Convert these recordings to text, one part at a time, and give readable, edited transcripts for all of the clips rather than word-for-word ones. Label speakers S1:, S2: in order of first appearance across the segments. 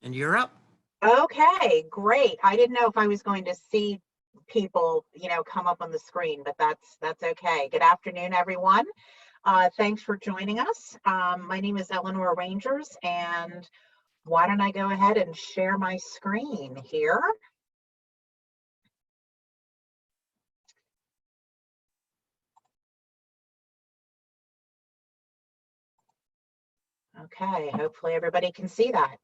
S1: And you're up.
S2: Okay, great. I didn't know if I was going to see people, come up on the screen, but that's okay. Good afternoon, everyone. Thanks for joining us. My name is Eleanor O'Rangers, and why don't I go ahead and share my screen here? Okay, hopefully everybody can see that.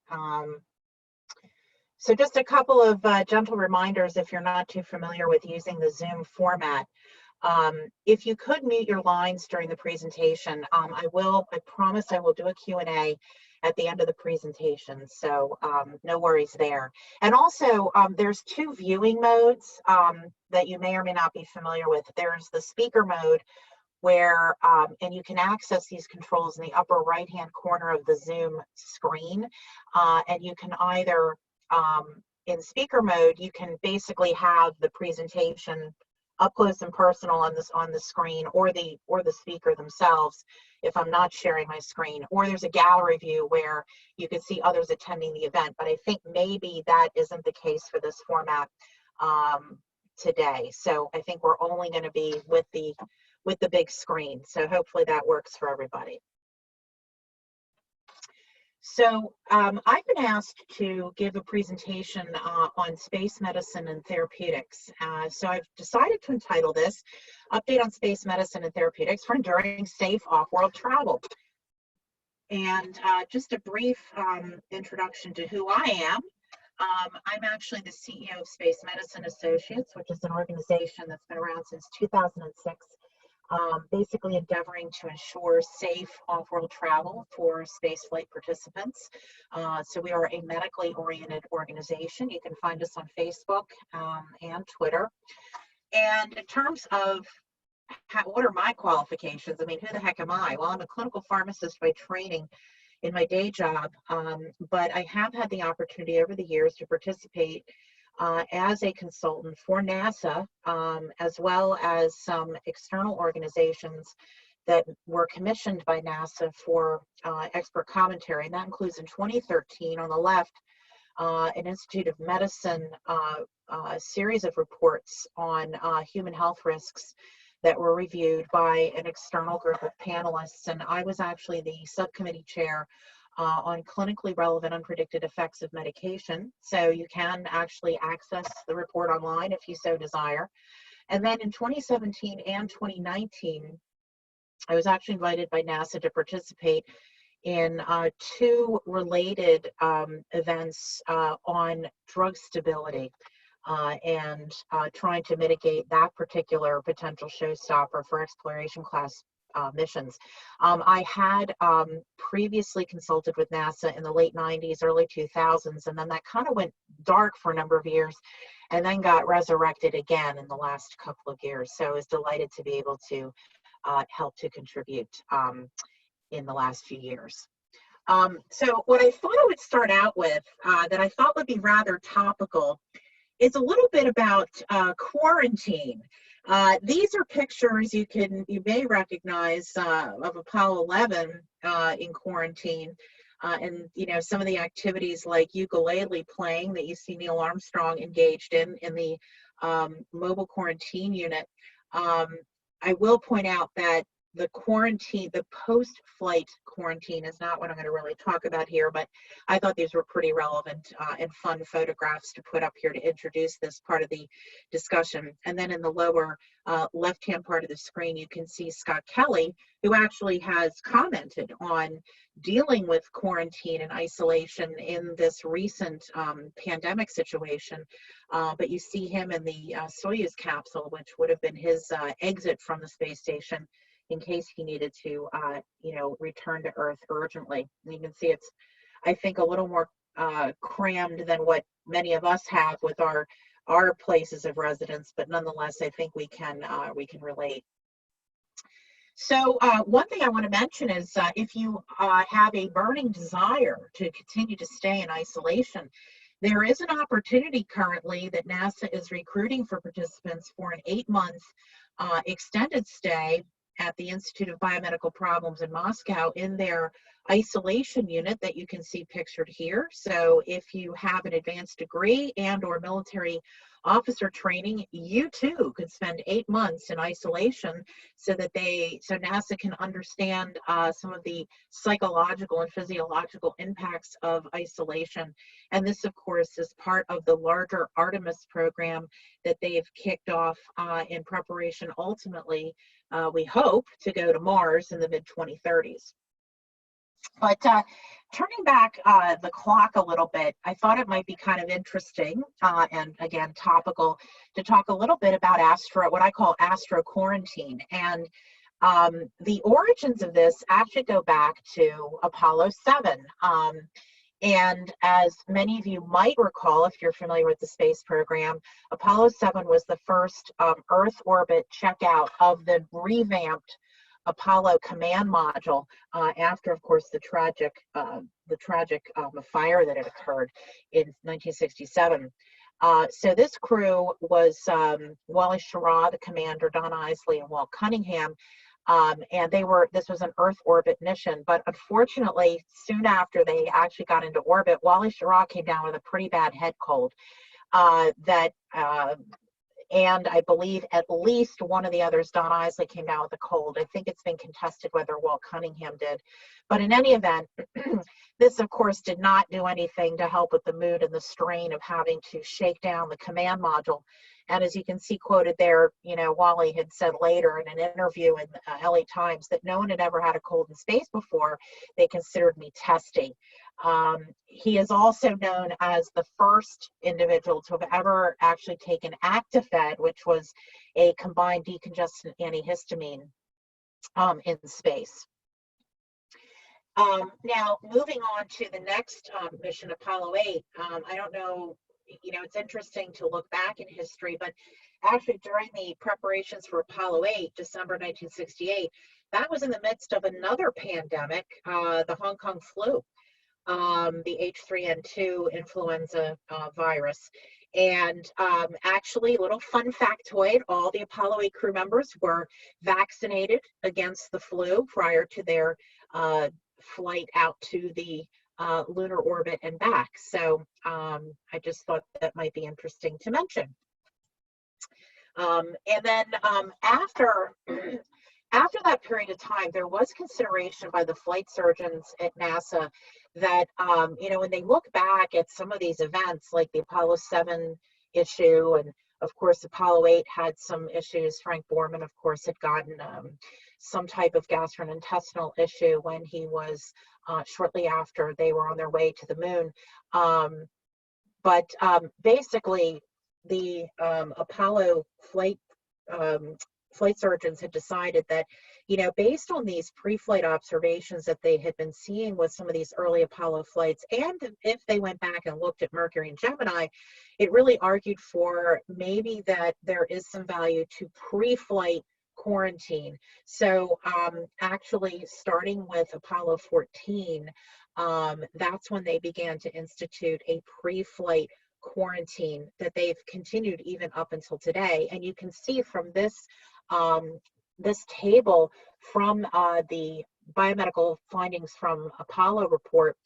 S2: So just a couple of gentle reminders if you're not too familiar with using the Zoom format. If you could mute your lines during the presentation, I promise I will do a Q&A at the end of the presentation, so no worries there. And also, there's two viewing modes that you may or may not be familiar with. There's the speaker mode, where, and you can access these controls in the upper right-hand corner of the Zoom screen, and you can either, in speaker mode, you can basically have the presentation up close and personal on the screen, or the speaker themselves if I'm not sharing my screen, or there's a gallery view where you can see others attending the event. But I think maybe that isn't the case for this format today. So I think we're only going to be with the big screen. So hopefully that works for everybody. So I've been asked to give a presentation on space medicine and therapeutics. So I've decided to entitle this Update on Space Medicine and Therapeutics for Enduring Safe Off-World Travel. And just a brief introduction to who I am. I'm actually the CEO of Space Medicine Associates, which is an organization that's been around since 2006. Basically endeavoring to ensure safe off-world travel for spaceflight participants. So we are a medically oriented organization. You can find us on Facebook and Twitter. And in terms of what are my qualifications? I mean, who the heck am I? Well, I'm a clinical pharmacist by training in my day job, but I have had the opportunity over the years to participate as a consultant for NASA, as well as some external organizations that were commissioned by NASA for expert commentary. And that includes in 2013 on the left, an Institute of Medicine series of reports on human health risks that were reviewed by an external group of panelists. And I was actually the subcommittee chair on clinically relevant unpredicted effects of medication. So you can actually access the report online if you so desire. And then in 2017 and 2019, I was actually invited by NASA to participate in two related events on drug stability and trying to mitigate that particular potential showstopper for exploration class missions. I had previously consulted with NASA in the late 90s, early 2000s, and then that kind of went dark for a number of years and then got resurrected again in the last couple of years. So I was delighted to be able to help to contribute in the last few years. So what I thought I would start out with that I thought would be rather topical is a little bit about quarantine. These are pictures you may recognize of Apollo 11 in quarantine, and some of the activities like ukulele playing that you see Neil Armstrong engaged in the mobile quarantine unit. I will point out that the post-flight quarantine is not what I'm going to really talk about here, but I thought these were pretty relevant and fun photographs to put up here to introduce this part of the discussion. And then in the lower left-hand part of the screen, you can see Scott Kelly, who actually has commented on dealing with quarantine and isolation in this recent pandemic situation. But you see him in the Soyuz capsule, which would have been his exit from the space station in case he needed to, return to Earth urgently. And you can see it's, I think, a little more crammed than what many of us have with our places of residence, but nonetheless, I think we can relate. So one thing I want to mention is if you have a burning desire to continue to stay in isolation, there is an opportunity currently that NASA is recruiting for participants for an 8-month extended stay at the Institute of Biomedical Problems in Moscow in their isolation unit that you can see pictured here. So if you have an advanced degree and or military officer training, you too could spend 8 months in isolation so that NASA can understand some of the psychological and physiological impacts of isolation. And this, of course, is part of the larger Artemis program that they've kicked off in preparation, ultimately, we hope, to go to Mars in the mid-2030s. But turning back the clock a little bit, I thought it might be kind of interesting and, again, topical to talk a little bit about what I call Astro Quarantine. And the origins of this actually go back to Apollo 7. And as many of you might recall, if you're familiar with the space program, Apollo 7 was the first Earth orbit checkout of the revamped Apollo command module after, of course, the tragic fire that had occurred in 1967. So this crew was Wally Schirra, the commander, Don Isley, and Walt Cunningham. And this was an Earth orbit mission, but unfortunately, soon after they actually got into orbit, Wally Schirra came down with a pretty bad head cold and I believe at least one of the others, Don Isley, came down with a cold. I think it's been contested whether Walt Cunningham did. But in any event, this, of course, did not do anything to help with the mood and the strain of having to shake down the command module. And as you can see quoted there, Wally had said later in an interview in LA Times that no one had ever had a cold in space before. They considered me testy. He is also known as the first individual to have ever actually taken Actifed, which was a combined decongestant antihistamine in space. Now, moving on to the next mission, Apollo 8, I don't know, it's interesting to look back in history, but actually during the preparations for Apollo 8, December 1968, that was in the midst of another pandemic, the Hong Kong flu, the H3N2 influenza virus. And actually, little fun factoid, all the Apollo 8 crew members were vaccinated against the flu prior to their flight out to the lunar orbit and back. So I just thought that might be interesting to mention. And then after that period of time, there was consideration by the flight surgeons at NASA that, when they look back at some of these events, like the Apollo 7 issue, and of course, Apollo 8 had some issues. Frank Borman, of course, had gotten some type of gastrointestinal issue when he was shortly after they were on their way to the moon. But basically, the Apollo flight surgeons had decided that, based on these pre-flight observations that they had been seeing with some of these early Apollo flights, and if they went back and looked at Mercury and Gemini, it really argued for maybe that there is some value to pre-flight quarantine. So actually, starting with Apollo 14, that's when they began to institute a pre-flight quarantine that they've continued even up until today. And you can see from this table from the biomedical findings from Apollo report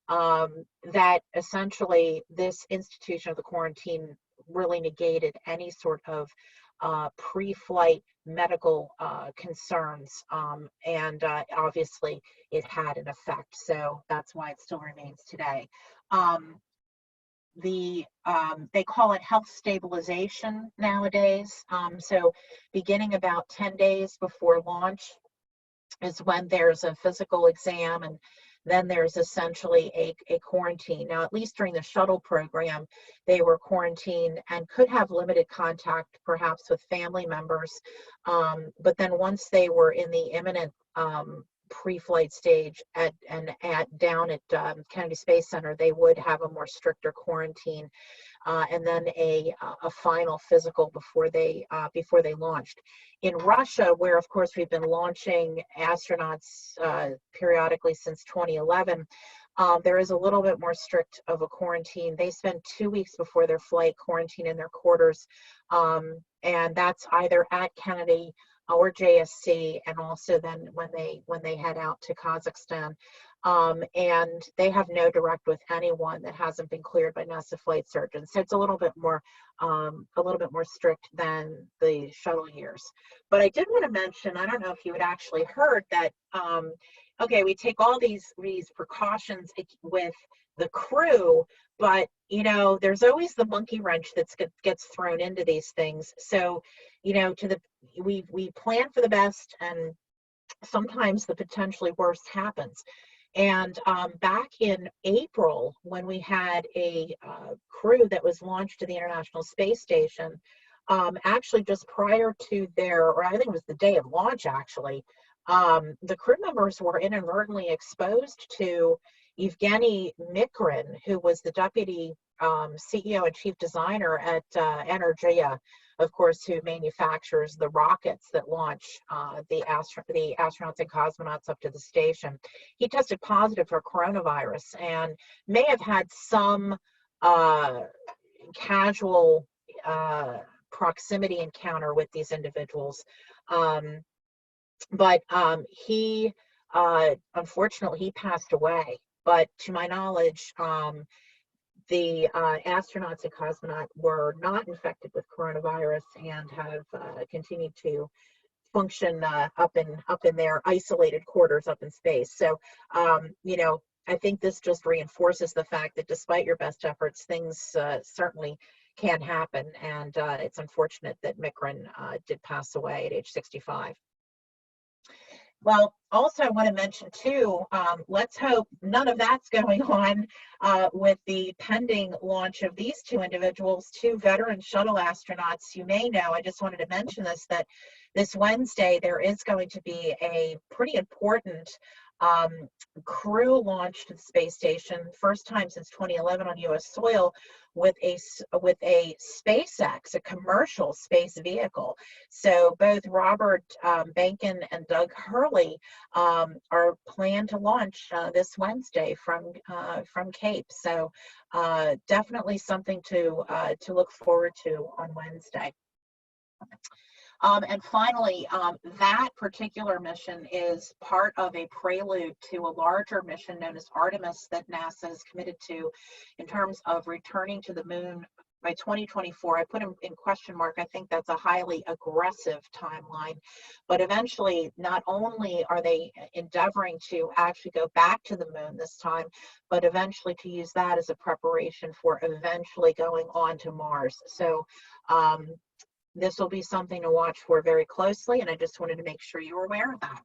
S2: that essentially this institution of the quarantine really negated any sort of pre-flight medical concerns, and obviously it had an effect, so that's why it still remains today. They call it health stabilization nowadays. So beginning about 10 days before launch is when there's a physical exam, and then there's essentially a quarantine. Now, at least during the shuttle program, they were quarantined and could have limited contact perhaps with family members. But then once they were in the imminent pre-flight stage down at Kennedy Space Center, they would have a more stricter quarantine, and then a final physical before they launched. In Russia, where of course we've been launching astronauts periodically since 2011, there is a little bit more strict of a quarantine. They spend 2 weeks before their flight quarantine in their quarters, and that's either at Kennedy or JSC, and also then when they head out to Kazakhstan. And they have no direct with anyone that hasn't been cleared by NASA flight surgeons. So it's a little bit more strict than the shuttle years. But I did want to mention, I don't know if you had actually heard that, okay, we take all these precautions with the crew, but you know, there's always the monkey wrench that gets thrown into these things. So, you know, we plan for the best, and sometimes the potentially worst happens. And back in April, when we had a crew that was launched to the International Space Station, actually just prior to or I think it was the day of launch actually, the crew members were inadvertently exposed to Evgeny Mikrin, who was the deputy CEO and chief designer at Energia, of course, who manufactures the rockets that launch the astronauts and cosmonauts up to the station. He tested positive for coronavirus and may have had some casual proximity encounter with these individuals. But he, unfortunately, he passed away. But to my knowledge, the astronauts and cosmonauts were not infected with coronavirus and have continued to function up in their isolated quarters up in space. So, you know, I think this just reinforces the fact that despite your best efforts, things certainly can happen. And it's unfortunate that Mikrin did pass away at age 65. Well, also I want to mention too, let's hope none of that's going on with the pending launch of these two individuals, two veteran shuttle astronauts. You may know, I just wanted to mention this, that this Wednesday there is going to be a pretty important crew launch to the space station, first time since 2011 on U.S. soil, with a SpaceX, a commercial space vehicle. So both Robert Bankin and Doug Hurley are planned to launch this Wednesday from Cape. So definitely something to look forward to on Wednesday. And finally, that particular mission is part of a prelude to a larger mission known as Artemis that NASA is committed to in terms of returning to the moon by 2024. I put in question mark. I think that's a highly aggressive timeline, but eventually not only are they endeavoring to actually go back to the moon this time, but eventually to use that as a preparation for eventually going on to Mars. So this will be something to watch for very closely, and I just wanted to make sure you were aware of that.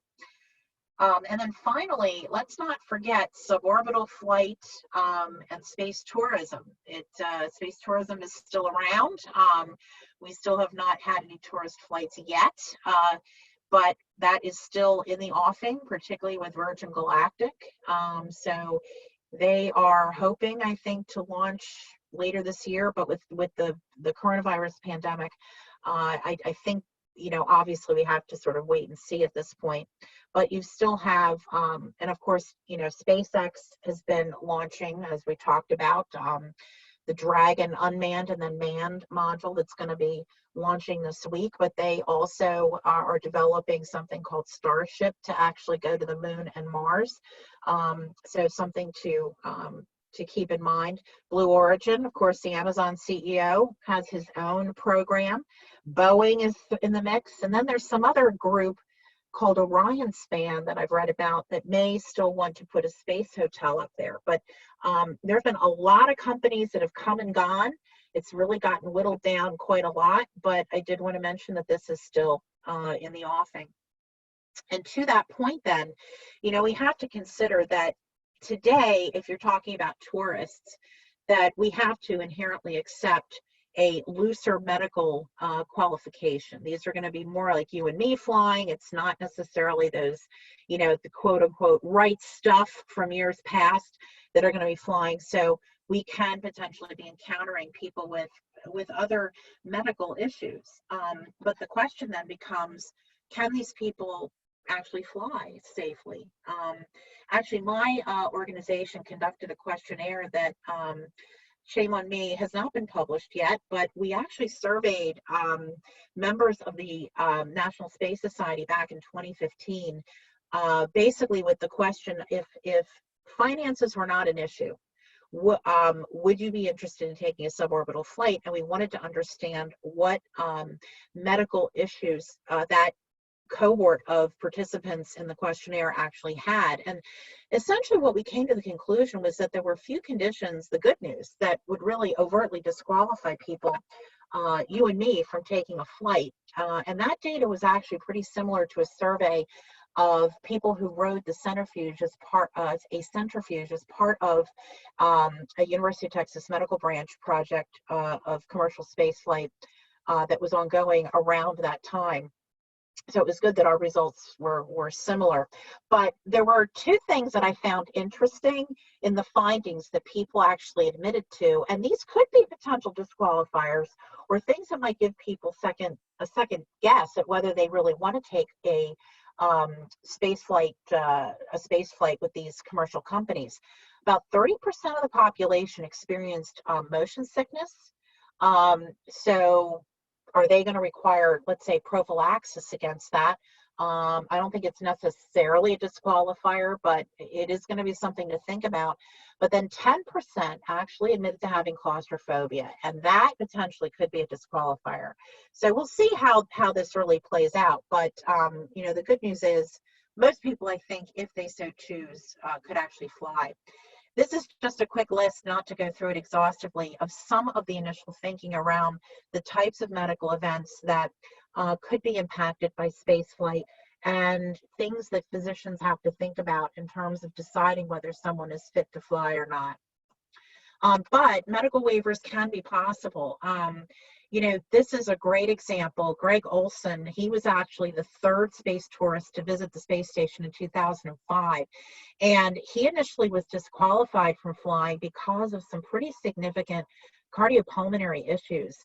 S2: And then finally, let's not forget suborbital flight and space tourism. Space tourism is still around. We still have not had any tourist flights yet, but that is still in the offing, particularly with Virgin Galactic. So they are hoping, I think, to launch later this year, but with the coronavirus pandemic, I think, you know, obviously we have to sort of wait and see at this point, but you still have, and of course, you know, SpaceX has been launching, as we talked about, the Dragon unmanned and then manned module that's going to be launching this week, but they also are developing something called Starship to actually go to the moon and Mars. So something to keep in mind. Blue Origin, of course, the Amazon CEO has his own program. Boeing is in the mix. And then there's some other group called Orion Span that I've read about that may still want to put a space hotel up there. But there's been a lot of companies that have come and gone. It's really gotten whittled down quite a lot, but I did want to mention that this is still in the offing. And to that point then, you know, we have to consider that today, if you're talking about tourists, that we have to inherently accept a looser medical qualification. These are going to be more like you and me flying. It's not necessarily those, you know, the quote unquote right stuff from years past that are going to be flying. So we can potentially be encountering people with other medical issues. But the question then becomes, can these people actually fly safely? Actually, my organization conducted a questionnaire that shame on me, has not been published yet, but we actually surveyed members of the National Space Society back in 2015, basically with the question, if finances were not an issue, would you be interested in taking a suborbital flight? And we wanted to understand what medical issues that cohort of participants in the questionnaire actually had. And essentially what we came to the conclusion was that there were few conditions, the good news, that would really overtly disqualify people, you and me, from taking a flight. And that data was actually pretty similar to a survey of people who rode the centrifuge as part of a University of Texas medical branch project of commercial space flight that was ongoing around that time. So it was good that our results were similar. But there were two things that I found interesting in the findings that people actually admitted to, and these could be potential disqualifiers or things that might give people a second guess at whether they really want to take a space flight with these commercial companies. About 30% of the population experienced motion sickness. So are they going to require, let's say, prophylaxis against that? I don't think it's necessarily a disqualifier, but it is going to be something to think about. But then 10% actually admitted to having claustrophobia, and that potentially could be a disqualifier. So we'll see how this really plays out. But you know, the good news is most people, I think, if they so choose, could actually fly. This is just a quick list, not to go through it exhaustively, of some of the initial thinking around the types of medical events that could be impacted by spaceflight and things that physicians have to think about in terms of deciding whether someone is fit to fly or not. But medical waivers can be possible. You know, this is a great example. Greg Olson, he was actually the third space tourist to visit the space station in 2005. And he initially was disqualified from flying because of some pretty significant cardiopulmonary issues.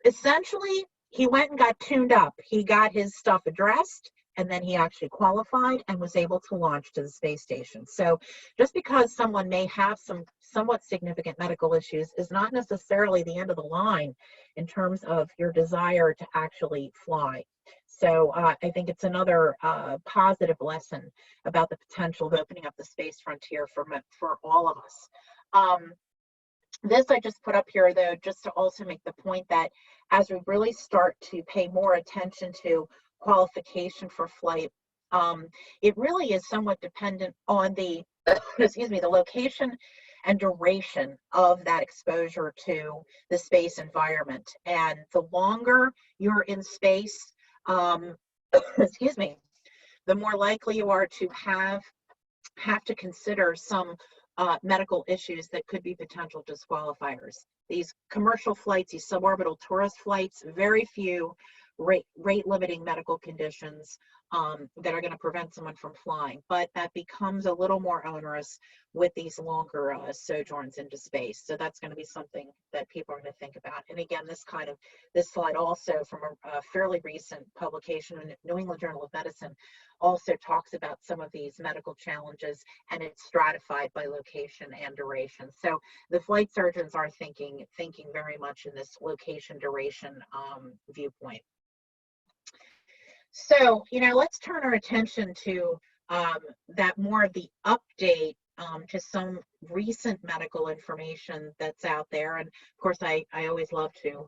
S2: Essentially, he went and got tuned up. He got his stuff addressed, and then he actually qualified and was able to launch to the space station. So just because someone may have some somewhat significant medical issues is not necessarily the end of the line in terms of your desire to actually fly. So I think it's another positive lesson about the potential of opening up the space frontier for all of us. This I just put up here, though, just to also make the point that as we really start to pay more attention to qualification for flight, it really is somewhat dependent on the, the location and duration of that exposure to the space environment. And the longer you're in space, the more likely you are to have to consider some medical issues that could be potential disqualifiers. These commercial flights, these suborbital tourist flights, very few rate limiting medical conditions that are going to prevent someone from flying, but that becomes a little more onerous with these longer sojourns into space. So that's going to be something that people are going to think about. And again, this slide also from a fairly recent publication in New England Journal of Medicine also talks about some of these medical challenges, and it's stratified by location and duration. So the flight surgeons are thinking very much in this location duration viewpoint. So, you know, let's turn our attention to that more of the update to some recent medical information that's out there. And of course, I always love to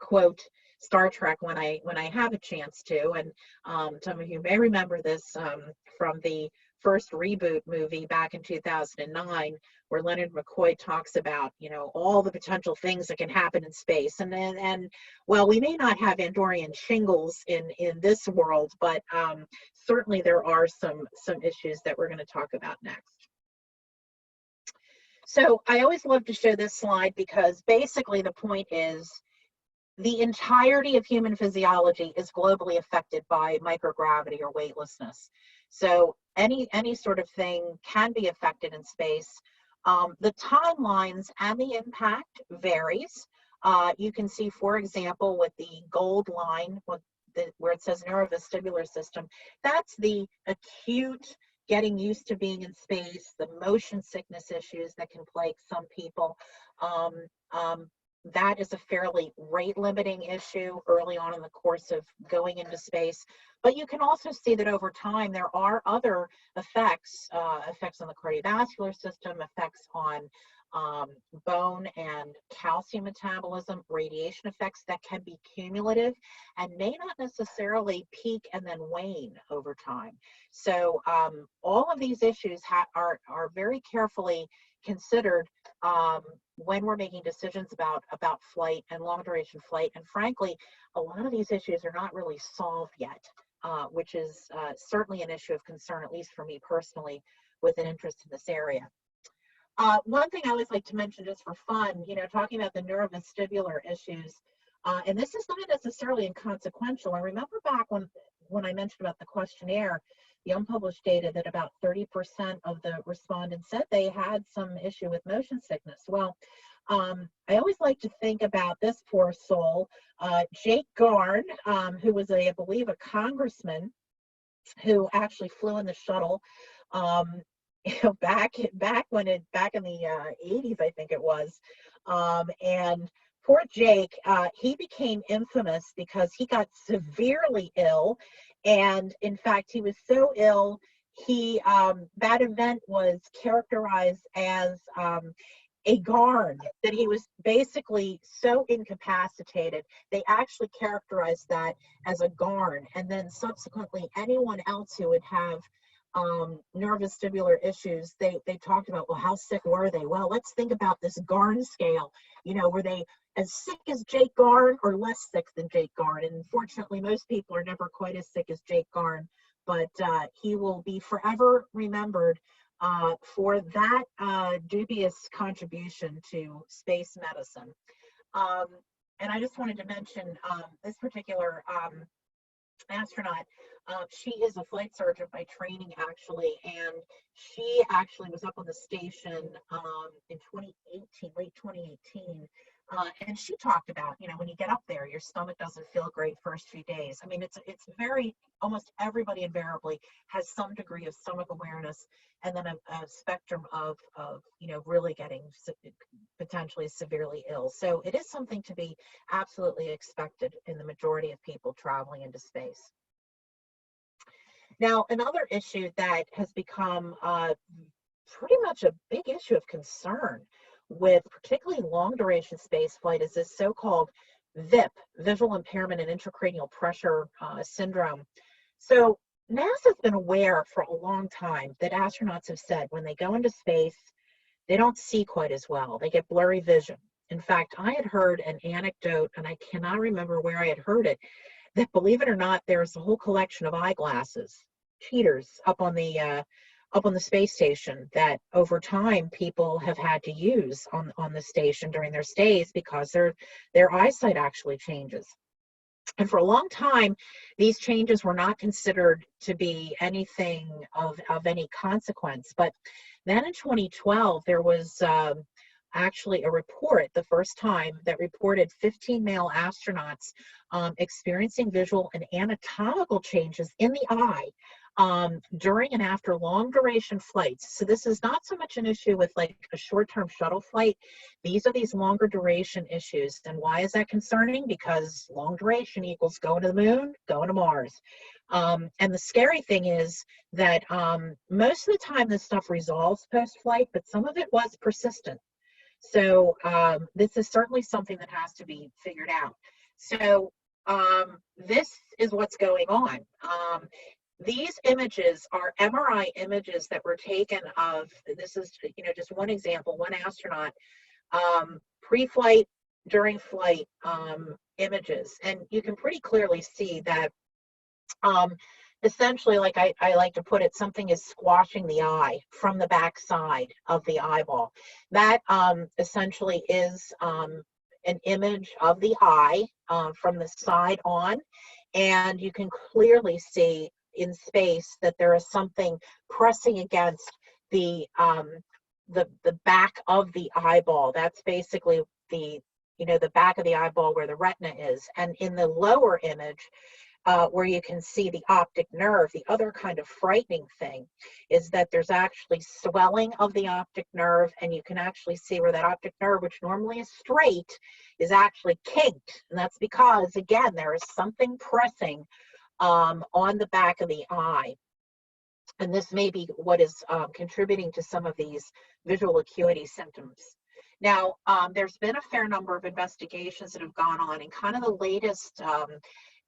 S2: quote Star Trek when I have a chance to. And some of you may remember this from the first reboot movie back in 2009, where Leonard McCoy talks about, you know, all the potential things that can happen in space. And well, we may not have Andorian shingles in this world, but certainly there are some issues that we're going to talk about next. So I always love to show this slide because basically the point is the entirety of human physiology is globally affected by microgravity or weightlessness. So any sort of thing can be affected in space. The timelines and the impact varies. You can see, for example, with the gold line, where it says neurovestibular system, that's the acute getting used to being in space, the motion sickness issues that can plague some people. Um, that is a fairly rate limiting issue early on in the course of going into space. But you can also see that over time there are other effects, effects on the cardiovascular system, effects on bone and calcium metabolism, radiation effects that can be cumulative and may not necessarily peak and then wane over time. So all of these issues are very carefully considered when we're making decisions about flight and long duration flight. And frankly, a lot of these issues are not really solved yet, which is certainly an issue of concern, at least for me personally, with an interest in this area. One thing I always like to mention just for fun, talking about the neurovestibular issues, and this is not necessarily inconsequential. I remember back when I mentioned about the questionnaire, the unpublished data that about 30% of the respondents said they had some issue with motion sickness. Well, I always like to think about this poor soul, Jake Garn, who was, I believe, a congressman who actually flew in the shuttle. Back in the 80s, I think it was, and poor Jake, he became infamous because he got severely ill, and in fact, he was so ill, that event was characterized as a garn, that he was basically so incapacitated. They actually characterized that as a garn, and then subsequently, anyone else who would have neurovestibular issues, they talked about, well, how sick were they? Well, let's think about this Garn scale. Were they as sick as Jake Garn or less sick than Jake Garn? And unfortunately, most people are never quite as sick as Jake Garn, but he will be forever remembered for that dubious contribution to space medicine. And I just wanted to mention this particular astronaut. She is a flight surgeon by training, actually, and she actually was up on the station in 2018, late 2018, and she talked about, when you get up there, your stomach doesn't feel great first few days. I mean, it's very, almost everybody invariably has some degree of stomach awareness, and then a spectrum of really getting potentially severely ill. So it is something to be absolutely expected in the majority of people traveling into space. Now, another issue that has become pretty much a big issue of concern with particularly long duration space flight is this so-called VIP, Visual Impairment and Intracranial Pressure Syndrome. So NASA's been aware for a long time that astronauts have said when they go into space, they don't see quite as well. They get blurry vision. In fact, I had heard an anecdote, and I cannot remember where I had heard it, that, believe it or not, there's a whole collection of eyeglasses, cheaters, up on the space station that over time people have had to use on the station during their stays because their eyesight actually changes. And for a long time, these changes were not considered to be anything of any consequence. But then in 2012, there was actually a report, the first time, that reported 15 male astronauts experiencing visual and anatomical changes in the eye during and after long duration flights. So this is not so much an issue with like a short-term shuttle flight. These are these longer duration issues. And why is that concerning? Because long duration equals going to the moon, going to Mars. And the scary thing is that most of the time this stuff resolves post-flight, but some of it was persistent. So this is certainly something that has to be figured out. So this is what's going on. These images are MRI images that were taken of, this is, just one example, one astronaut, pre-flight, during flight images. And you can pretty clearly see that essentially, like I like to put it, something is squashing the eye from the back side of the eyeball. That essentially is an image of the eye from the side on, and you can clearly see in space that there is something pressing against the back of the eyeball. That's basically the back of the eyeball where the retina is. And in the lower image, where you can see the optic nerve. The other kind of frightening thing is that there's actually swelling of the optic nerve, and you can actually see where that optic nerve, which normally is straight, is actually kinked. And that's because, again, there is something pressing on the back of the eye. And this may be what is contributing to some of these visual acuity symptoms. Now, there's been a fair number of investigations that have gone on, and kind of the latest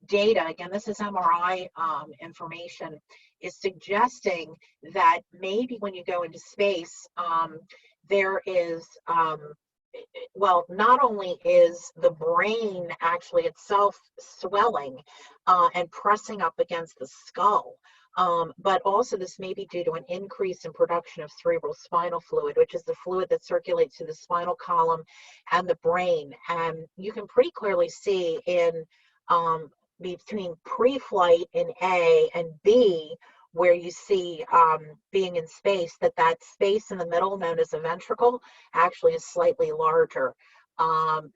S2: data, again, this is MRI information, is suggesting that maybe when you go into space, there is, well, not only is the brain actually itself swelling and pressing up against the skull, but also this may be due to an increase in production of cerebral spinal fluid, which is the fluid that circulates through the spinal column and the brain. And you can pretty clearly see in between pre-flight in A and B, where you see being in space, that space in the middle, known as the ventricle, actually is slightly larger.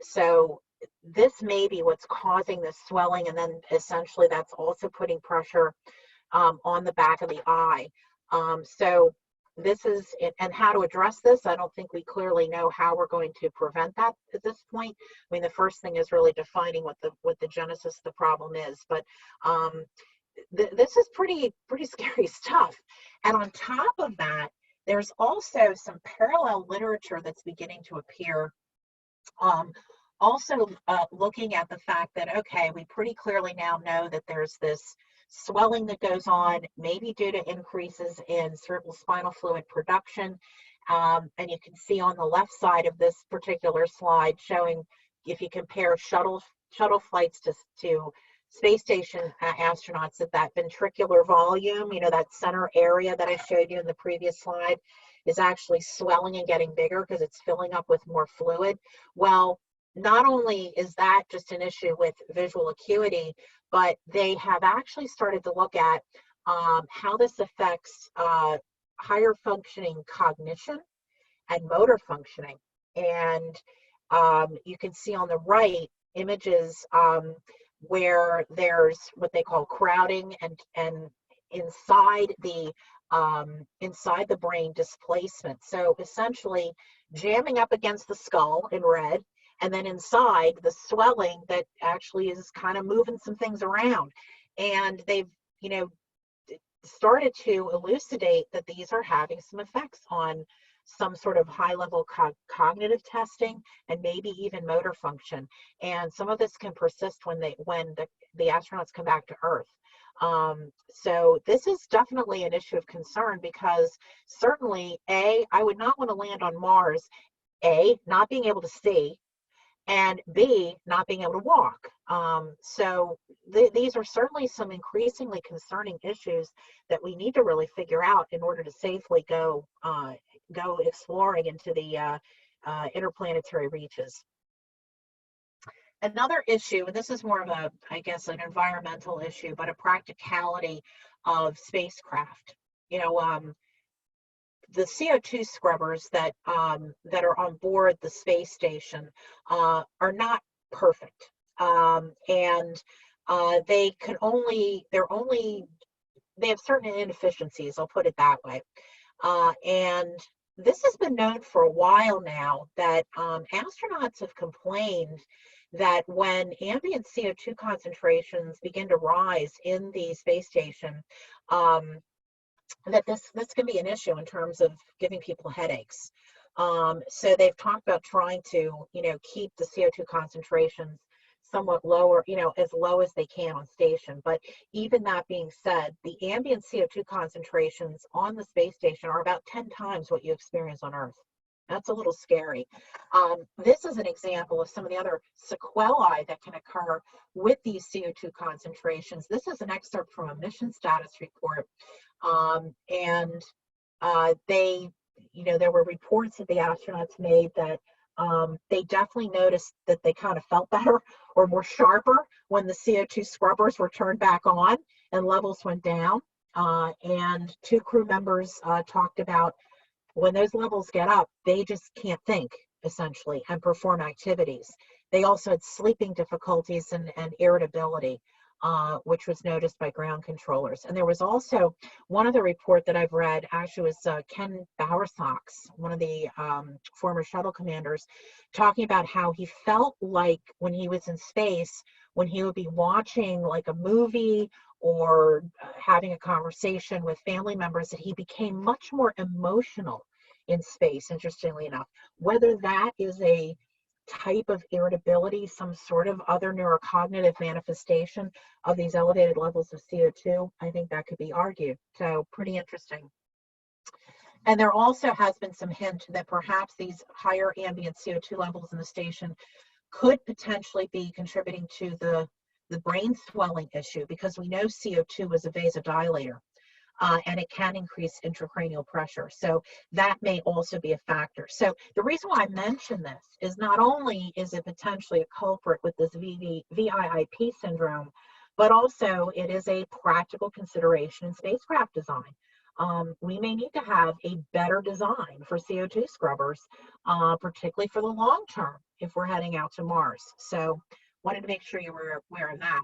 S2: So this may be what's causing this swelling, and then essentially that's also putting pressure on the back of the eye. So this is, and how to address this, I don't think we clearly know how we're going to prevent that at this point. I mean, the first thing is really defining what the genesis of the problem is, but this is pretty scary stuff. And on top of that, there's also some parallel literature that's beginning to appear, also looking at the fact that, okay, we pretty clearly now know that there's this swelling that goes on, maybe due to increases in cerebral spinal fluid production. And you can see on the left side of this particular slide showing, if you compare shuttle flights to space station astronauts, that ventricular volume, you know, that center area that I showed you in the previous slide, is actually swelling and getting bigger because it's filling up with more fluid. Well, not only is that just an issue with visual acuity, but they have actually started to look at how this affects higher functioning cognition and motor functioning. And you can see on the right images where there's what they call crowding and inside the brain displacement. So essentially jamming up against the skull in red, and then inside the swelling that actually is kind of moving some things around. And they've, you know, started to elucidate that these are having some effects on some sort of high-level cognitive testing and maybe even motor function. And some of this can persist when the astronauts come back to Earth. So this is definitely an issue of concern, because certainly, A, I would not want to land on Mars, A, not being able to see, and B, not being able to walk. So these are certainly some increasingly concerning issues that we need to really figure out in order to safely go exploring into the interplanetary reaches. Another issue, and this is more of a, I guess, an environmental issue, but a practicality of spacecraft. You know, the CO2 scrubbers that are on board the space station are not perfect, and they have certain inefficiencies. I'll put it that way. And this has been known for a while now, that astronauts have complained that when ambient CO2 concentrations begin to rise in the space station, that this can be an issue in terms of giving people headaches. So they've talked about trying to, you know, keep the CO2 concentrations somewhat lower, you know, as low as they can on station. But even that being said, the ambient CO2 concentrations on the space station are about 10 times what you experience on Earth. That's a little scary. This is an example of some of the other sequelae that can occur with these CO2 concentrations. This is an excerpt from a mission status report. And they, you know, there were reports that the astronauts made that they definitely noticed that they kind of felt better or more sharper when the CO2 scrubbers were turned back on and levels went down. And two crew members talked about when those levels get up, they just can't think, essentially, and perform activities. They also had sleeping difficulties and irritability. which was noticed by ground controllers. And there was also one other report that I've read, actually was Ken Bowersox, one of the former shuttle commanders, talking about how he felt like when he was in space, when he would be watching like a movie or having a conversation with family members, that he became much more emotional in space, interestingly enough. Whether that is a type of irritability, some sort of other neurocognitive manifestation of these elevated levels of CO2, I think that could be argued. So pretty interesting. And there also has been some hint that perhaps these higher ambient CO2 levels in the station could potentially be contributing to the brain swelling issue, because we know CO2 is a vasodilator. And it can increase intracranial pressure. So that may also be a factor. So the reason why I mention this is not only is it potentially a culprit with this VIIP syndrome, but also it is a practical consideration in spacecraft design. We may need to have a better design for CO2 scrubbers, particularly for the long term if we're heading out to Mars. So wanted to make sure you were aware of that.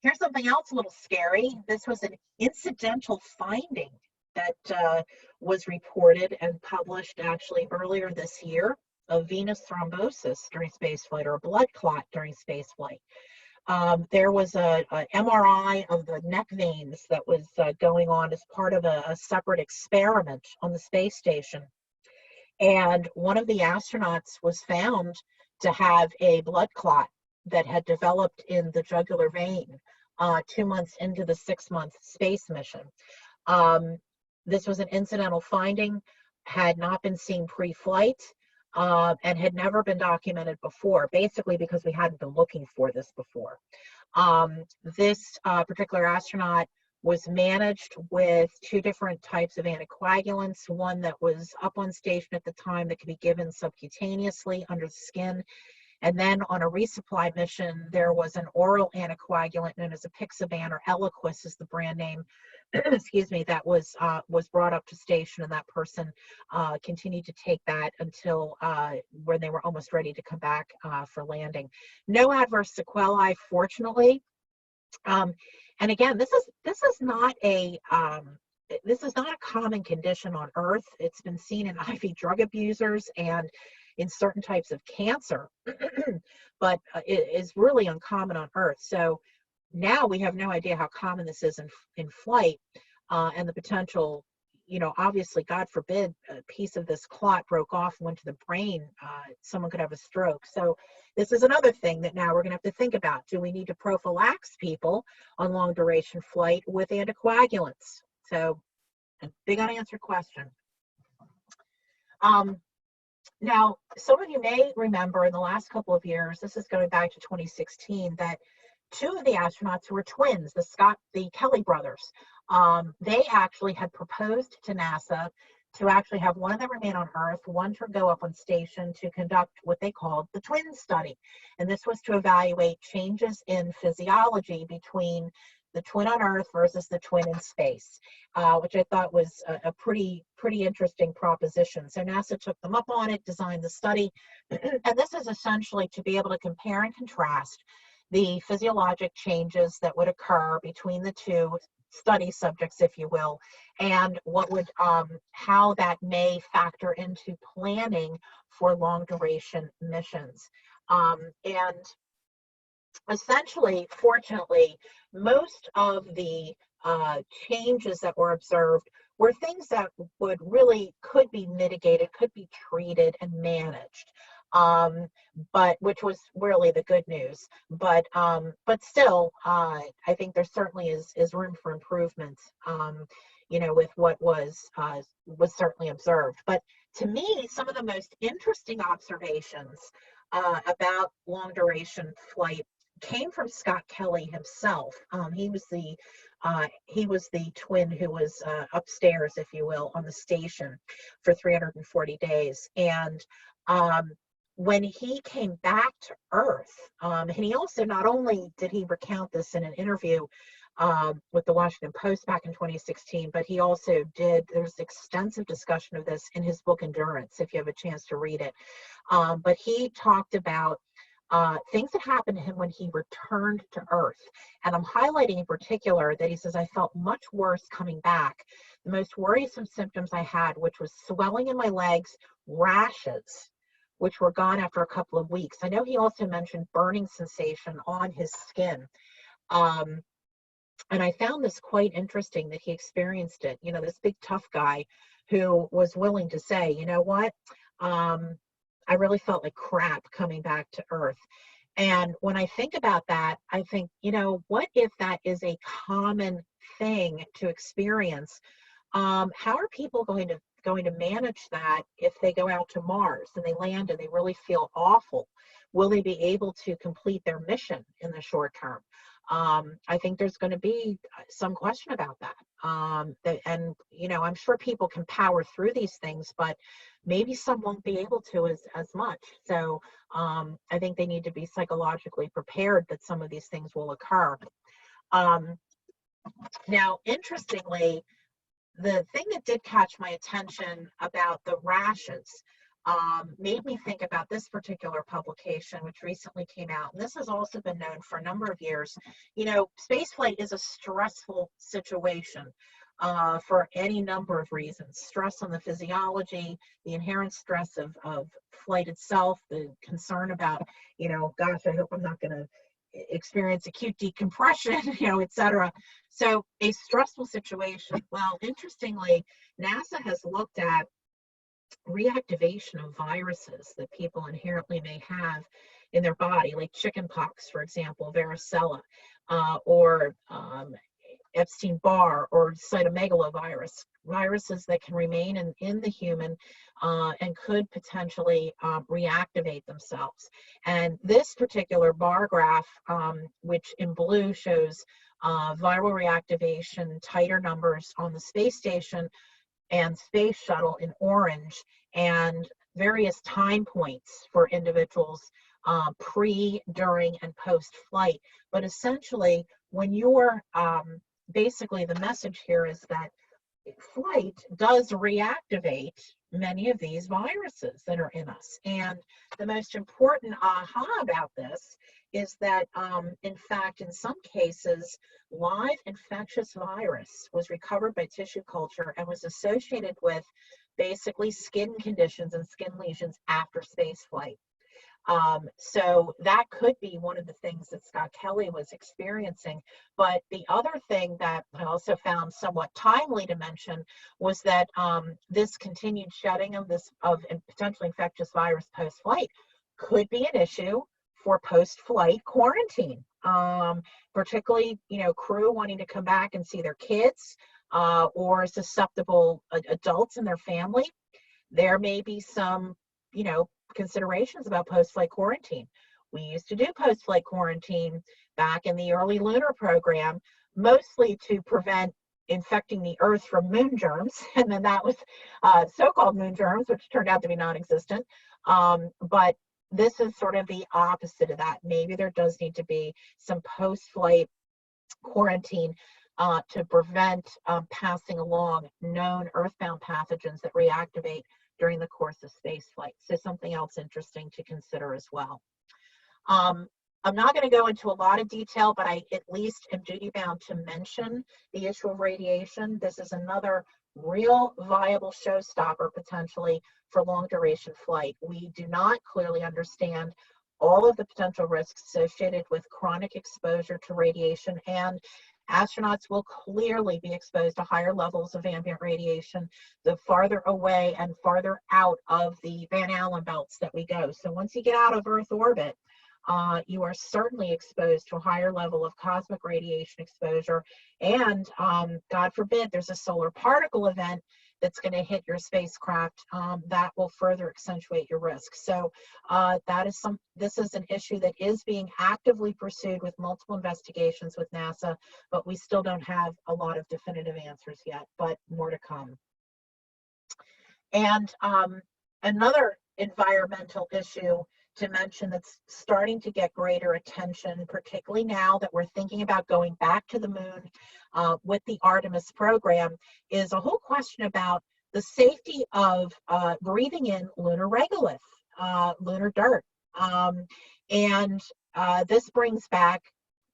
S2: Here's something else a little scary. This was an incidental finding that was reported and published actually earlier this year of venous thrombosis during spaceflight, or a blood clot during spaceflight. There was a MRI of the neck veins that was going on as part of a separate experiment on the space station. And one of the astronauts was found to have a blood clot that had developed in the jugular vein 2 months into the 6-month space mission. This was an incidental finding, had not been seen pre-flight, and had never been documented before, basically because we hadn't been looking for this before. This particular astronaut was managed with 2 different types of anticoagulants, one that was up on station at the time that could be given subcutaneously under the skin. And then on a resupply mission, there was an oral anticoagulant known as apixaban, or Eliquis is the brand name, excuse me, that was brought up to station, and that person continued to take that until when they were almost ready to come back for landing. No adverse sequelae, fortunately. And again, this is not a common condition on Earth. It's been seen in IV drug abusers and in certain types of cancer, but it is really uncommon on Earth. So now we have no idea how common this is in flight, and the potential, obviously, God forbid, a piece of this clot broke off and went to the brain, someone could have a stroke. So this is another thing that now we're going to have to think about. Do we need to prophylax people on long duration flight with anticoagulants? So a big unanswered question. Now, some of you may remember in the last couple of years, this is going back to 2016, that 2 of the astronauts who were twins, the Kelly brothers, they actually had proposed to NASA to actually have one of them remain on Earth, one to go up on station to conduct what they called the twin study. And this was to evaluate changes in physiology between the twin on Earth versus the twin in space, which I thought was a pretty interesting proposition. So NASA took them up on it, designed the study, and this is essentially to be able to compare and contrast the physiologic changes that would occur between the 2 study subjects, if you will, and what would how that may factor into planning for long duration missions. And essentially, fortunately, most of the changes that were observed were things that could be mitigated, could be treated and managed, but which was really the good news. But still, I think there certainly is room for improvement, with what was certainly observed. But to me, some of the most interesting observations about long duration flight came from Scott Kelly himself. He was the twin who was upstairs, if you will, on the station for 340 days. And when he came back to Earth, and he also, not only did he recount this in an interview with the Washington Post back in 2016, but he also there's extensive discussion of this in his book Endurance, if you have a chance to read it. But he talked about things that happened to him when he returned to Earth. And I'm highlighting in particular that he says, I felt much worse coming back. The most worrisome symptoms I had, which was swelling in my legs, rashes, which were gone after a couple of weeks. I know he also mentioned burning sensation on his skin. And I found this quite interesting that he experienced it. You know, this big tough guy who was willing to say, you know what, I really felt like crap coming back to Earth. And when I think about that, I think, you know, what if that is a common thing to experience? How are people going to manage that if they go out to Mars and they land and they really feel awful? Will they be able to complete their mission in the short term? I think there's going to be some question about that. And, you know, I'm sure people can power through these things, but maybe some won't be able to as much. So I think they need to be psychologically prepared that some of these things will occur. Now, interestingly, the thing that did catch my attention about the rashes made me think about this particular publication, which recently came out. And this has also been known for a number of years. You know, spaceflight is a stressful situation for any number of reasons. Stress on the physiology, the inherent stress of flight itself, the concern about, you know, gosh, I hope I'm not going to experience acute decompression, you know, et cetera. So a stressful situation. Well, interestingly, NASA has looked at reactivation of viruses that people inherently may have in their body, like chickenpox, for example, varicella, or Epstein-Barr or cytomegalovirus, viruses that can remain in the human and could potentially reactivate themselves. And this particular bar graph, which in blue shows viral reactivation, titer numbers on the space station and space shuttle in orange, and various time points for individuals pre, during, and post flight. But essentially, when you're basically the message here is that flight does reactivate many of these viruses that are in us. And the most important aha about this is that, in fact, in some cases, live infectious virus was recovered by tissue culture and was associated with basically skin conditions and skin lesions after space flight. So that could be one of the things that Scott Kelly was experiencing. But the other thing that I also found somewhat timely to mention was that this continued shedding of potentially infectious virus post-flight could be an issue for post-flight quarantine, particularly, you know, crew wanting to come back and see their kids or susceptible adults in their family. There may be some, you know, considerations about post-flight quarantine. We used to do post-flight quarantine back in the early lunar program, mostly to prevent infecting the Earth from moon germs, and then that was so-called moon germs, which turned out to be non-existent. But this is sort of the opposite of that. Maybe there does need to be some post-flight quarantine to prevent passing along known earthbound pathogens that reactivate during the course of space flight. So something else interesting to consider as well. I'm not going to go into a lot of detail, but I at least am duty bound to mention the issue of radiation. This is another real viable showstopper potentially for long duration flight. We do not clearly understand all of the potential risks associated with chronic exposure to radiation, and astronauts will clearly be exposed to higher levels of ambient radiation the farther away and farther out of the Van Allen belts that we go. So once you get out of Earth orbit, you are certainly exposed to a higher level of cosmic radiation exposure. And God forbid there's a solar particle event that's going to hit your spacecraft, that will further accentuate your risk. So this is an issue that is being actively pursued with multiple investigations with NASA, but we still don't have a lot of definitive answers yet, but more to come. And another environmental issue to mention that's starting to get greater attention, particularly now that we're thinking about going back to the moon with the Artemis program, is a whole question about the safety of breathing in lunar regolith, lunar dirt. And this brings back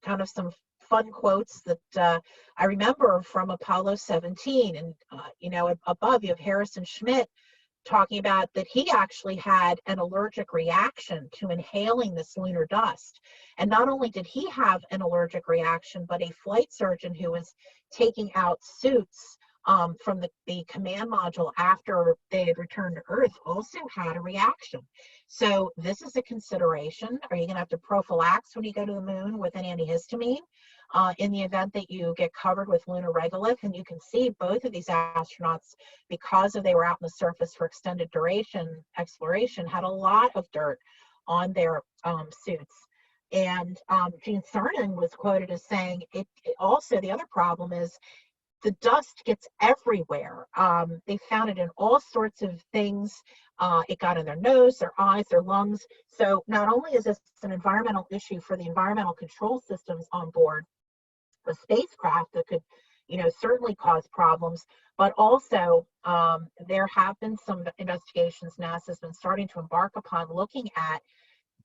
S2: kind of some fun quotes that I remember from Apollo 17. And, above you have Harrison Schmitt talking about that he actually had an allergic reaction to inhaling this lunar dust. And not only did he have an allergic reaction, but a flight surgeon who was taking out suits from the command module after they had returned to Earth also had a reaction. So this is a consideration. Are you going to have to prophylax when you go to the moon with an antihistamine? In the event that you get covered with lunar regolith? And you can see both of these astronauts, because they were out in the surface for extended duration exploration, had a lot of dirt on their suits. And Gene Cernan was quoted as saying, it also, the other problem is the dust gets everywhere. They found it in all sorts of things. It got in their nose, their eyes, their lungs. So not only is this an environmental issue for the environmental control systems on board the spacecraft that could, certainly cause problems, but also there have been some investigations NASA's been starting to embark upon looking at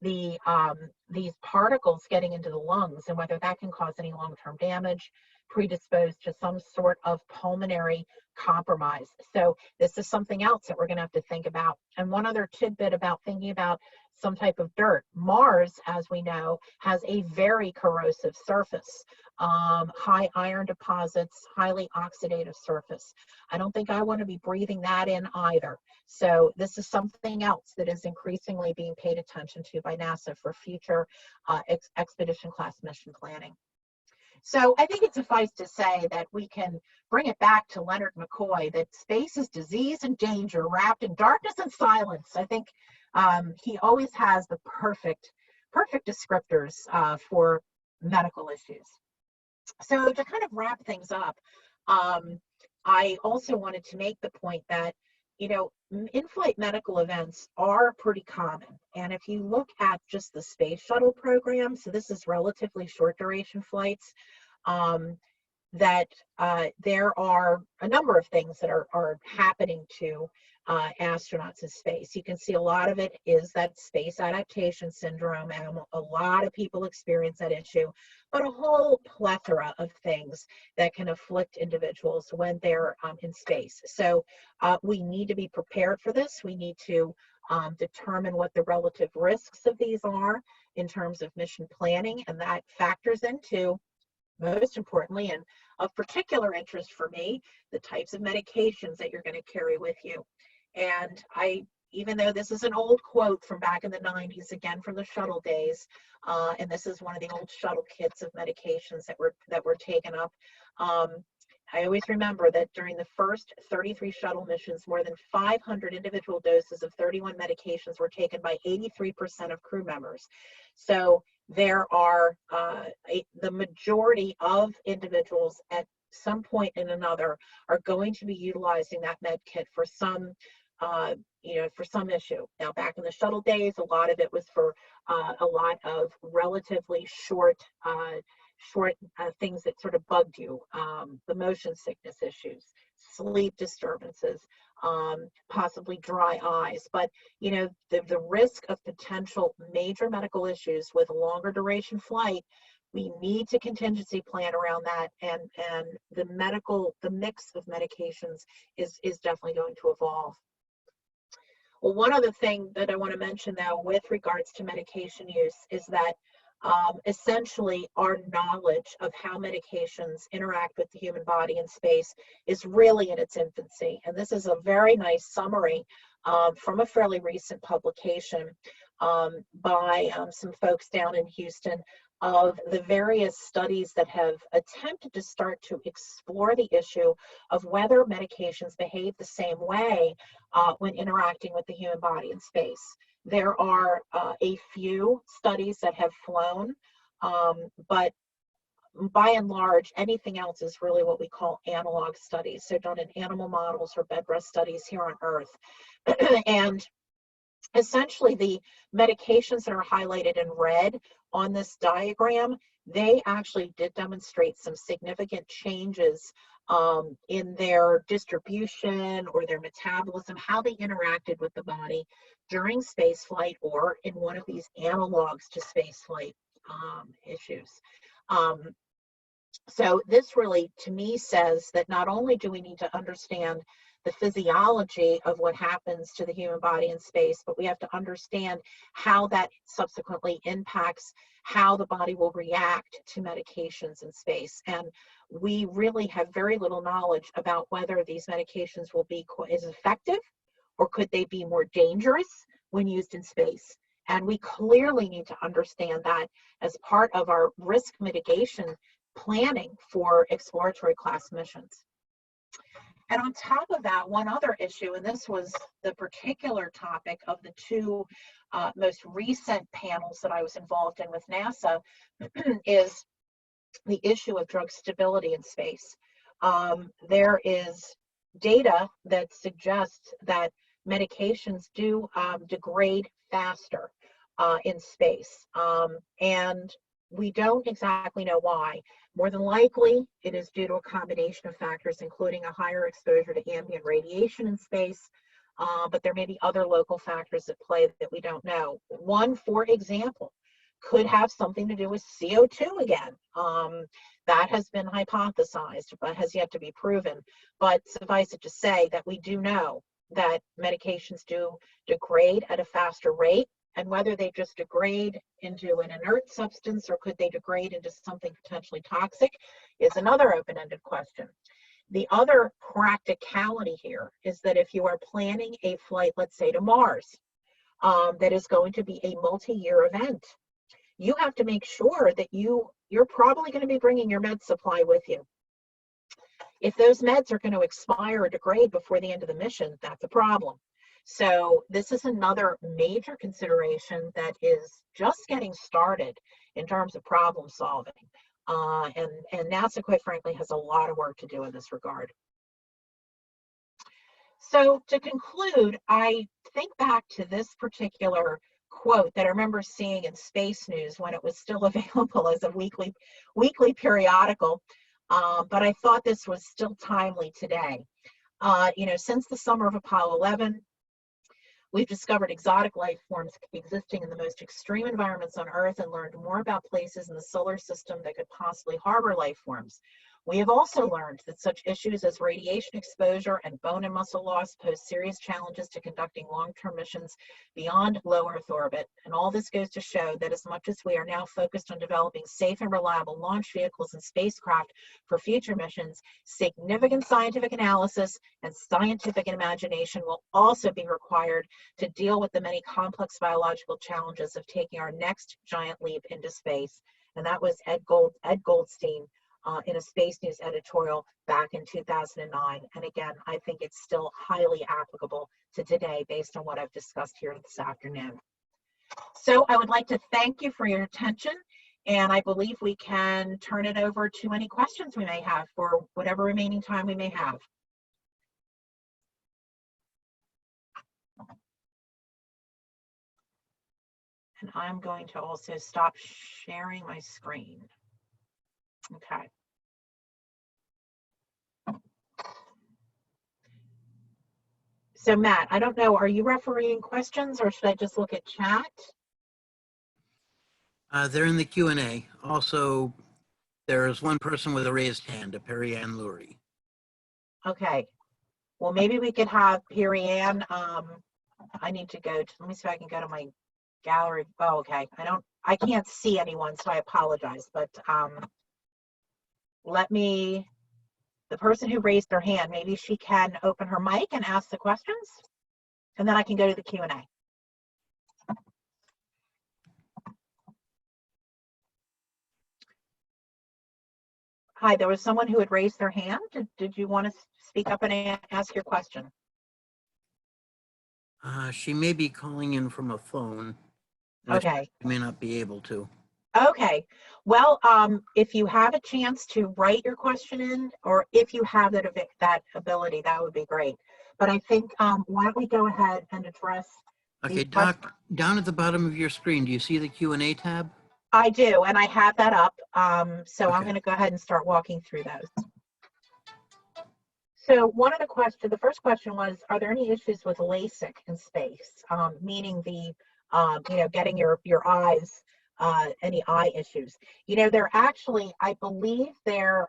S2: these particles getting into the lungs and whether that can cause any long-term damage, predisposed to some sort of pulmonary compromise. So this is something else that we're going to have to think about. And one other tidbit about thinking about some type of dirt. Mars, as we know, has a very corrosive surface, high iron deposits, highly oxidative surface. I don't think I want to be breathing that in either. So this is something else that is increasingly being paid attention to by NASA for future expedition class mission planning. So I think it suffices to say that we can bring it back to Leonard McCoy, that space is disease and danger wrapped in darkness and silence. I think he always has the perfect descriptors for medical issues. So to kind of wrap things up, I also wanted to make the point that, in-flight medical events are pretty common. And if you look at just the space shuttle program, so this is relatively short duration flights, that there are a number of things that are happening to astronauts in space. You can see a lot of it is that space adaptation syndrome, and a lot of people experience that issue, but a whole plethora of things that can afflict individuals when they're in space. So we need to be prepared for this. We need to determine what the relative risks of these are in terms of mission planning, and that factors into, most importantly, and of particular interest for me, the types of medications that you're going to carry with you. And even though this is an old quote from back in the 90s, again from the shuttle days, and this is one of the old shuttle kits of medications that were taken up, I always remember that during the first 33 shuttle missions, more than 500 individual doses of 31 medications were taken by 83% of crew members. So there are the majority of individuals at some point and another are going to be utilizing that med kit for some for some issue. Now, back in the shuttle days, a lot of it was for a lot of relatively short things that sort of bugged you, the motion sickness issues, sleep disturbances, possibly dry eyes. But the risk of potential major medical issues with a longer duration flight, we need to contingency plan around that, and the mix of medications is definitely going to evolve. Well, one other thing that I want to mention though with regards to medication use is that essentially our knowledge of how medications interact with the human body in space is really in its infancy. And this is a very nice summary from a fairly recent publication by some folks down in Houston of the various studies that have attempted to start to explore the issue of whether medications behave the same way when interacting with the human body in space. There are a few studies that have flown, but by and large, anything else is really what we call analog studies, so done in animal models or bed rest studies here on Earth. And essentially, the medications that are highlighted in red on this diagram, they actually did demonstrate some significant changes in their distribution or their metabolism, how they interacted with the body during space flight or in one of these analogs to space flight issues. So this really, to me, says that not only do we need to understand the physiology of what happens to the human body in space, but we have to understand how that subsequently impacts how the body will react to medications in space. And we really have very little knowledge about whether these medications will be as effective or could they be more dangerous when used in space. And we clearly need to understand that as part of our risk mitigation planning for exploratory class missions. And on top of that, one other issue, and this was the particular topic of the two most recent panels that I was involved in with NASA, is the issue of drug stability in space. There is data that suggests that medications do degrade faster in space. And we don't exactly know why. More than likely, it is due to a combination of factors, including a higher exposure to ambient radiation in space, but there may be other local factors at play that we don't know. One, for example, could have something to do with CO2 again. That has been hypothesized, but has yet to be proven. But suffice it to say that we do know that medications do degrade at a faster rate. And whether they just degrade into an inert substance or could they degrade into something potentially toxic is another open-ended question. The other practicality here is that if you are planning a flight, let's say to Mars, that is going to be a multi-year event, you have to make sure that you're probably going to be bringing your med supply with you. If those meds are going to expire or degrade before the end of the mission, that's a problem. So this is another major consideration that is just getting started in terms of problem solving. And NASA, quite frankly, has a lot of work to do in this regard. So to conclude, I think back to this particular quote that I remember seeing in Space News when it was still available as a weekly periodical, but I thought this was still timely today. Since the summer of Apollo 11, we've discovered exotic life forms existing in the most extreme environments on Earth and learned more about places in the solar system that could possibly harbor life forms. We have also learned that such issues as radiation exposure and bone and muscle loss pose serious challenges to conducting long-term missions beyond low Earth orbit. And all this goes to show that as much as we are now focused on developing safe and reliable launch vehicles and spacecraft for future missions, significant scientific analysis and scientific imagination will also be required to deal with the many complex biological challenges of taking our next giant leap into space. And that was Ed Goldstein in a Space News editorial back in 2009. And again, I think it's still highly applicable to today based on what I've discussed here this afternoon. So I would like to thank you for your attention, and I believe we can turn it over to any questions we may have for whatever remaining time we may have. And I'm going to also stop sharing my screen. Okay. So Matt, I don't know, are you refereeing questions or should I just look at chat?
S1: They're in the Q&A. Also, there is one person with a raised hand, a Perry Ann Lurie.
S2: Okay. Well, maybe we could have Perry Ann. I need to go to, let me see if I can go to my gallery. Oh, okay. I can't see anyone, so I apologize, but the person who raised their hand, maybe she can open her mic and ask the questions, and then I can go to the Q&A. Hi, there was someone who had raised their hand. Did you want to speak up and ask your question?
S1: She may be calling in from a phone.
S2: Okay.
S1: She may not be able to.
S2: Okay. Well, if you have a chance to write your question in, or if you have that ability, that would be great. But I think, why don't we go ahead and address.
S1: Okay, Doc, down at the bottom of your screen, do you see the Q&A tab?
S2: I do, and I have that up. So
S1: okay.
S2: I'm going to go ahead and start walking through those. So one of the first question was, are there any issues with LASIK in space? Meaning the, getting your eyes, any eye issues. They're actually, I believe they're,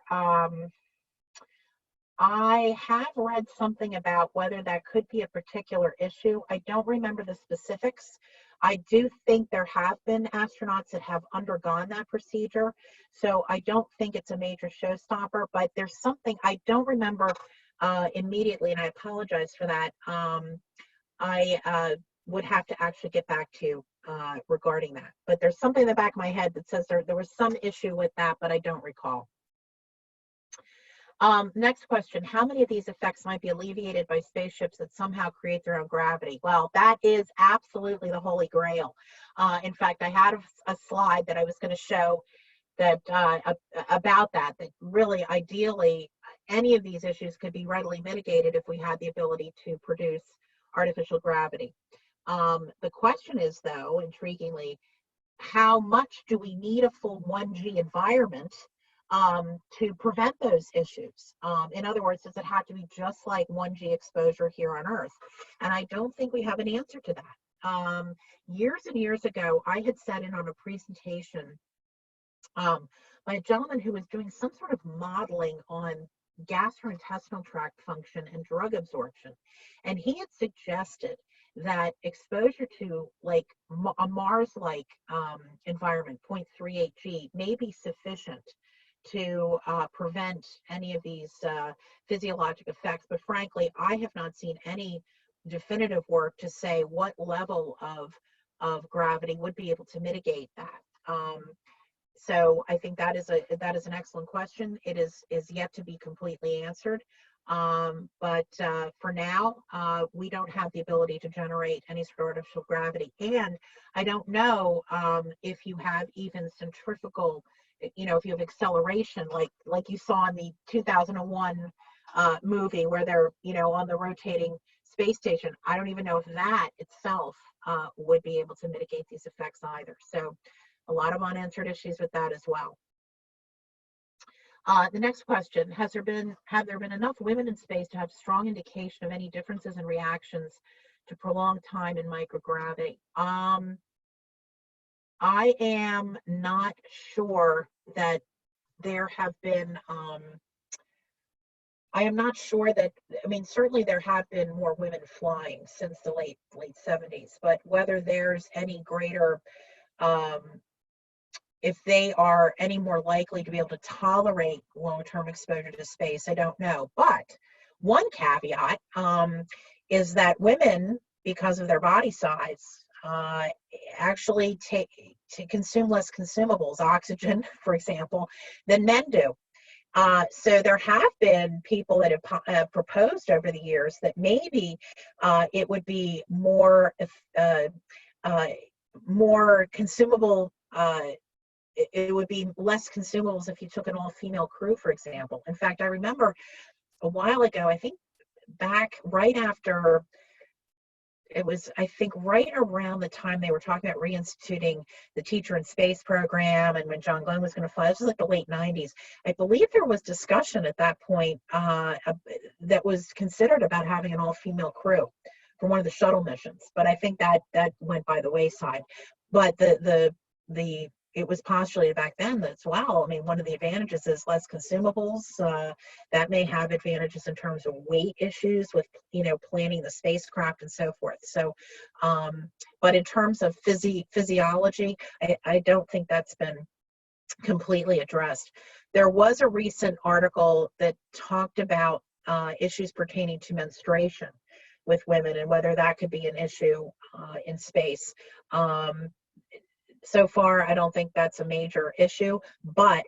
S2: I have read something about whether that could be a particular issue. I don't remember the specifics. I do think there have been astronauts that have undergone that procedure. So I don't think it's a major showstopper, but there's something I don't remember immediately, and I apologize for that. I would have to actually get back to you regarding that. But there's something in the back of my head that says there was some issue with that, but I don't recall. Next question, how many of these effects might be alleviated by spaceships that somehow create their own gravity? Well, that is absolutely the holy grail. In fact, I had a slide that I was going to show that about that really ideally any of these issues could be readily mitigated if we had the ability to produce artificial gravity. The question is, though, intriguingly, how much do we need a full 1G environment to prevent those issues? In other words, does it have to be just like 1G exposure here on Earth? And I don't think we have an answer to that. Years and years ago, I had sat in on a presentation by a gentleman who was doing some sort of modeling on gastrointestinal tract function and drug absorption. And he had suggested that exposure to like a Mars-like environment, 0.38 G, may be sufficient to prevent any of these physiologic effects. But frankly, I have not seen any definitive work to say what level of gravity would be able to mitigate that. So I think that is an excellent question. It is yet to be completely answered. But for now, we don't have the ability to generate any sort of artificial gravity. And I don't know if you have even centrifugal, if you have acceleration, like you saw in the 2001 movie where they're, on the rotating space station. I don't even know if that itself would be able to mitigate these effects either. So a lot of unanswered issues with that as well. The next question, have there been enough women in space to have strong indication of any differences in reactions to prolonged time in microgravity? I am not sure that there have been, I am not sure that, certainly there have been more women flying since the late 70s, but whether there's any greater, if they are any more likely to be able to tolerate long-term exposure to space, I don't know. But one caveat is that women, because of their body size, actually consume less consumables, oxygen, for example, than men do. So there have been people that have proposed over the years that maybe it would be more consumable. It would be less consumables if you took an all-female crew, for example. In fact, I remember a while ago, I think back right after, it was, I think, right around the time they were talking about reinstituting the Teacher in Space program and when John Glenn was going to fly. This was like the late 90s. I believe there was discussion at that point that was considered about having an all-female crew for one of the shuttle missions. But I think that went by the wayside. But it was postulated back then that, well, one of the advantages is less consumables. That may have advantages in terms of weight issues with, planning the spacecraft and so forth. So, but in terms of physiology, I don't think that's been completely addressed. There was a recent article that talked about issues pertaining to menstruation with women and whether that could be an issue in space. So far, I don't think that's a major issue, but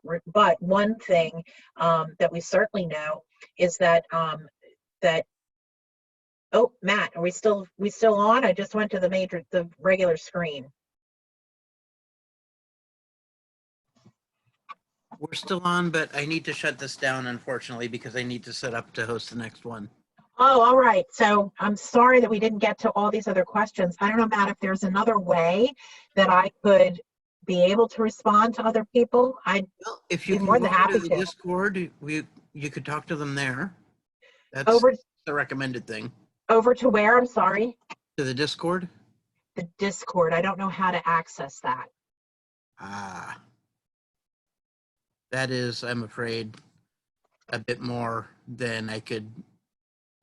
S2: one thing that we certainly know is that oh, Matt, are we still on? I just went to the regular screen.
S1: We're still on, but I need to shut this down, unfortunately, because I need to set up to host the next one.
S2: Oh, all right. So I'm sorry that we didn't get to all these other questions. I don't know, Matt, if there's another way that I could be able to respond to other people.
S1: Well, if you
S2: be
S1: can
S2: more
S1: go
S2: than happy
S1: to the
S2: to.
S1: Discord, you could talk to them there. That's
S2: Over,
S1: the recommended thing.
S2: over to where? I'm sorry.
S1: To the Discord?
S2: The Discord. I don't know how to access that.
S1: Ah. That is, I'm afraid, a bit more than I could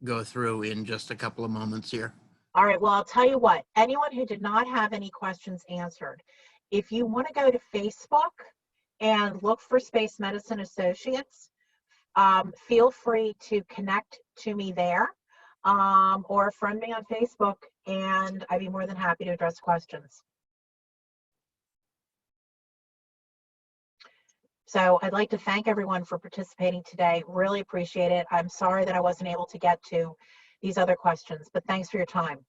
S1: go through in just a couple of moments here.
S2: All right, well, I'll tell you what, anyone who did not have any questions answered, if you want to go to Facebook and look for Space Medicine Associates, feel free to connect to me there, or friend me on Facebook, and I'd be more than happy to address questions. So I'd like to thank everyone for participating today. Really appreciate it. I'm sorry that I wasn't able to get to these other questions, but thanks for your time.